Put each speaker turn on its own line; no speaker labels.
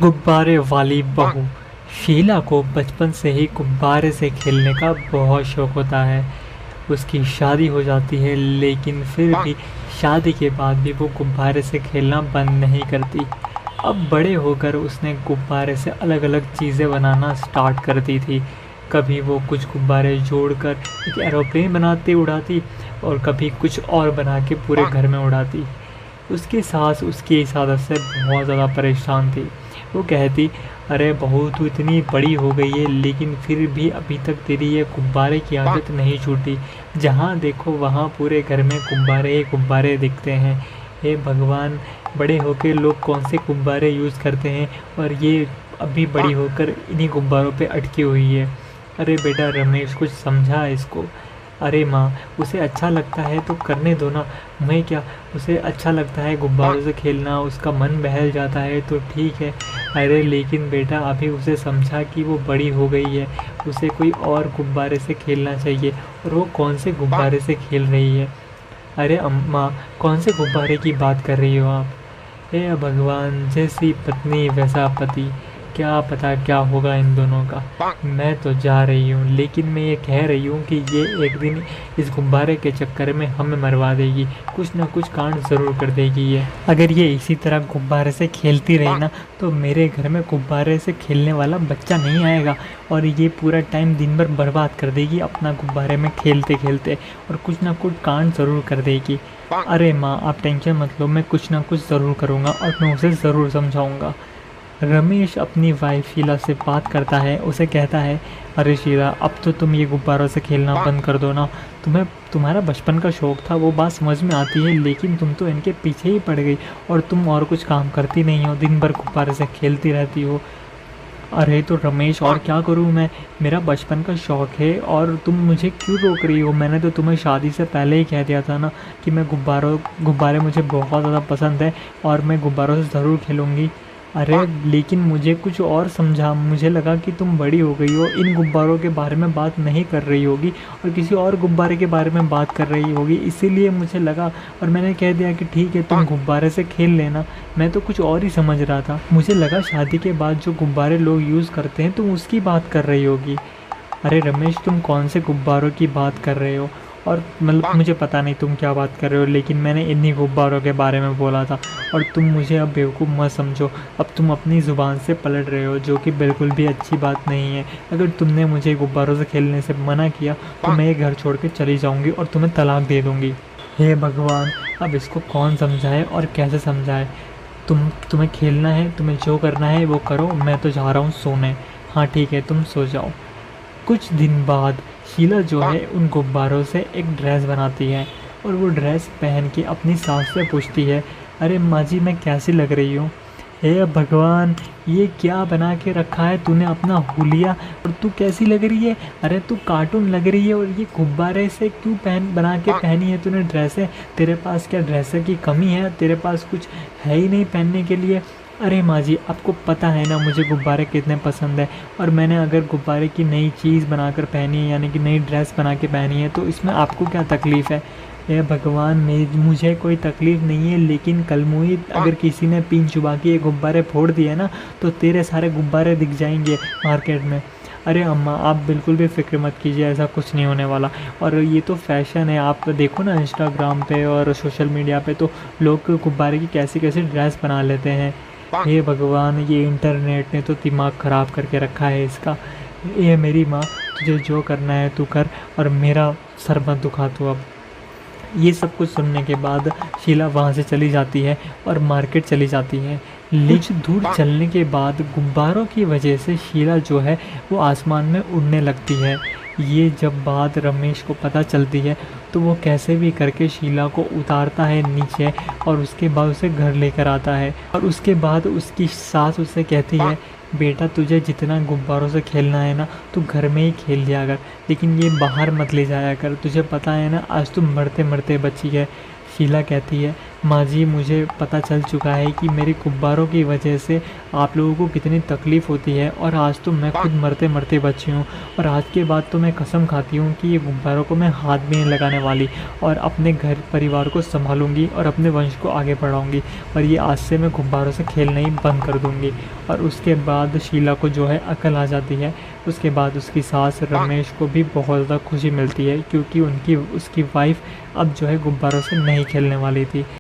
गुब्बारे वाली बहू। शीला को बचपन से ही गुब्बारे से खेलने का बहुत शौक होता है। उसकी शादी हो जाती है, लेकिन फिर भी शादी के बाद भी वो गुब्बारे से खेलना बंद नहीं करती। अब बड़े होकर उसने गुब्बारे से अलग अलग चीज़ें बनाना स्टार्ट कर दी थी। कभी वो कुछ गुब्बारे जोड़कर एक एरोप्लेन बनाती उड़ाती, और कभी कुछ और बना के पूरे घर में उड़ाती। उसकी सास उसकी इस आदत से बहुत ज़्यादा परेशान थी। वो कहती, अरे बहू, तू इतनी बड़ी हो गई है, लेकिन फिर भी अभी तक तेरी ये गुब्बारे की आदत नहीं छूटी। जहाँ देखो वहाँ पूरे घर में गुब्बारे ही गुब्बारे दिखते हैं। हे भगवान, बड़े होकर लोग कौन से गुब्बारे यूज़ करते हैं, और ये अभी बड़ी होकर इन्हीं गुब्बारों पे अटकी हुई है। अरे बेटा रमेश, कुछ समझा इसको। अरे माँ, उसे अच्छा लगता है तो करने दो ना। मैं क्या, उसे अच्छा लगता है गुब्बारों से खेलना, उसका मन बहल जाता है तो ठीक है। अरे लेकिन बेटा, अभी उसे समझा कि वो बड़ी हो गई है, उसे कोई और गुब्बारे से खेलना चाहिए। और वो कौन से गुब्बारे से खेल रही है? अरे अम्मा, कौन से गुब्बारे की बात कर रही हो आप? हे भगवान, जैसी पत्नी वैसा पति। क्या पता क्या होगा इन दोनों का। मैं तो जा रही हूँ, लेकिन मैं ये कह रही हूँ कि ये एक दिन इस गुब्बारे के चक्कर में हमें मरवा देगी। कुछ ना कुछ कांड ज़रूर कर देगी ये। अगर ये इसी तरह गुब्बारे से खेलती रही ना, तो मेरे घर में गुब्बारे से खेलने वाला बच्चा नहीं आएगा, और ये पूरा टाइम दिन भर बर्बाद कर देगी अपना गुब्बारे में खेलते खेलते, और कुछ ना कुछ कांड ज़रूर कर देगी। अरे माँ, आप टेंशन मत लो, मैं कुछ ना कुछ ज़रूर करूँगा, और मैं उसे ज़रूर समझाऊँगा। रमेश अपनी वाइफ शीला से बात करता है। उसे कहता है, अरे शीला, अब तो तुम ये गुब्बारों से खेलना बंद कर दो ना। तुम्हें तुम्हारा बचपन का शौक़ था, वो बात समझ में आती है, लेकिन तुम तो इनके पीछे ही पड़ गई, और तुम और कुछ काम करती नहीं हो, दिन भर गुब्बारे से खेलती रहती हो। अरे तो रमेश, और क्या करूँ मैं? मेरा बचपन का शौक़ है, और तुम मुझे क्यों रोक रही हो? मैंने तो तुम्हें शादी से पहले ही कह दिया था ना कि मैं गुब्बारे मुझे बहुत ज़्यादा पसंद है, और मैं गुब्बारों से ज़रूर खेलूँगी। अरे लेकिन मुझे कुछ और समझा। मुझे लगा कि तुम बड़ी हो गई हो, इन गुब्बारों के बारे में बात नहीं कर रही होगी, और किसी और गुब्बारे के बारे में बात कर रही होगी, इसीलिए मुझे लगा, और मैंने कह दिया कि ठीक है, तुम गुब्बारे से खेल लेना। मैं तो कुछ और ही समझ रहा था। मुझे लगा शादी के बाद जो गुब्बारे लोग यूज़ करते हैं, तुम उसकी बात कर रही होगी। अरे रमेश, तुम कौन से गुब्बारों की बात कर रहे हो? और मतलब मुझे पता नहीं तुम क्या बात कर रहे हो, लेकिन मैंने इन्हीं गुब्बारों के बारे में बोला था, और तुम मुझे अब बेवकूफ़ मत समझो। अब तुम अपनी ज़ुबान से पलट रहे हो, जो कि बिल्कुल भी अच्छी बात नहीं है। अगर तुमने मुझे गुब्बारों से खेलने से मना किया, तो मैं ये घर छोड़ के चली जाऊँगी, और तुम्हें तलाक दे दूँगी। हे भगवान, अब इसको कौन समझाए और कैसे समझाए? तुम्हें खेलना है, तुम्हें जो करना है वो करो, मैं तो जा रहा हूँ सोने। हाँ ठीक है, तुम सो जाओ। कुछ दिन बाद शीला जो है उन गुब्बारों से एक ड्रेस बनाती है, और वो ड्रेस पहन के अपनी सास से पूछती है, अरे माँ जी, मैं कैसी लग रही हूँ? हे भगवान, ये क्या बना के रखा है तूने अपना हुलिया, और तू कैसी लग रही है? अरे तू कार्टून लग रही है, और ये गुब्बारे से क्यों बना के पहनी है तूने ड्रेसें? तेरे पास क्या ड्रेसें की कमी है? तेरे पास कुछ है ही नहीं पहनने के लिए? अरे माँ जी, आपको पता है ना मुझे गुब्बारे कितने पसंद है, और मैंने अगर गुब्बारे की नई चीज़ बनाकर पहनी है, यानी कि नई ड्रेस बना के पहनी है, तो इसमें आपको क्या तकलीफ़ है? हे भगवान, मुझे कोई तकलीफ़ नहीं है, लेकिन कल मुई अगर किसी ने पिन चुबा के ये गुब्बारे फोड़ दिए ना, तो तेरे सारे गुब्बारे दिख जाएंगे मार्केट में। अरे अम्मा, आप बिल्कुल भी फ़िक्र मत कीजिए, ऐसा कुछ नहीं होने वाला। और ये तो फ़ैशन है, आप देखो ना इंस्टाग्राम पे और सोशल मीडिया पे, तो लोग गुब्बारे की कैसी कैसी ड्रेस बना लेते हैं। हे भगवान, ये इंटरनेट ने तो दिमाग ख़राब करके रखा है इसका। ये मेरी माँ, तुझे जो करना है तू कर, और मेरा सर मत दुखा तू अब। ये सब कुछ सुनने के बाद शीला वहाँ से चली जाती है, और मार्केट चली जाती है। कुछ दूर चलने के बाद गुब्बारों की वजह से शीला जो है वो आसमान में उड़ने लगती है। ये जब बात रमेश को पता चलती है, तो वो कैसे भी करके शीला को उतारता है नीचे, और उसके बाद उसे घर लेकर आता है। और उसके बाद उसकी सास उससे कहती है, बेटा, तुझे जितना गुब्बारों से खेलना है ना, तू घर में ही खेल लिया कर, लेकिन ये बाहर मत ले जाया कर। तुझे पता है ना, आज तू मरते मरते बची है। शीला कहती है, माँ जी मुझे पता चल चुका है कि मेरे गुब्बारों की वजह से आप लोगों को कितनी तकलीफ़ होती है और आज तो मैं खुद मरते मरते बची हूँ और आज के बाद तो मैं कसम खाती हूँ कि ये गुब्बारों को मैं हाथ भी नहीं लगाने वाली और अपने घर परिवार को संभालूंगी और अपने वंश को आगे बढ़ाऊंगी और ये आज से मैं गुब्बारों से खेलना ही बंद कर दूंगी। और उसके बाद शीला को जो है अकल आ जाती है। उसके बाद उसकी सास रमेश को भी बहुत ज़्यादा खुशी मिलती है क्योंकि उसकी वाइफ़ अब जो है गुब्बारों से नहीं खेलने वाली थी।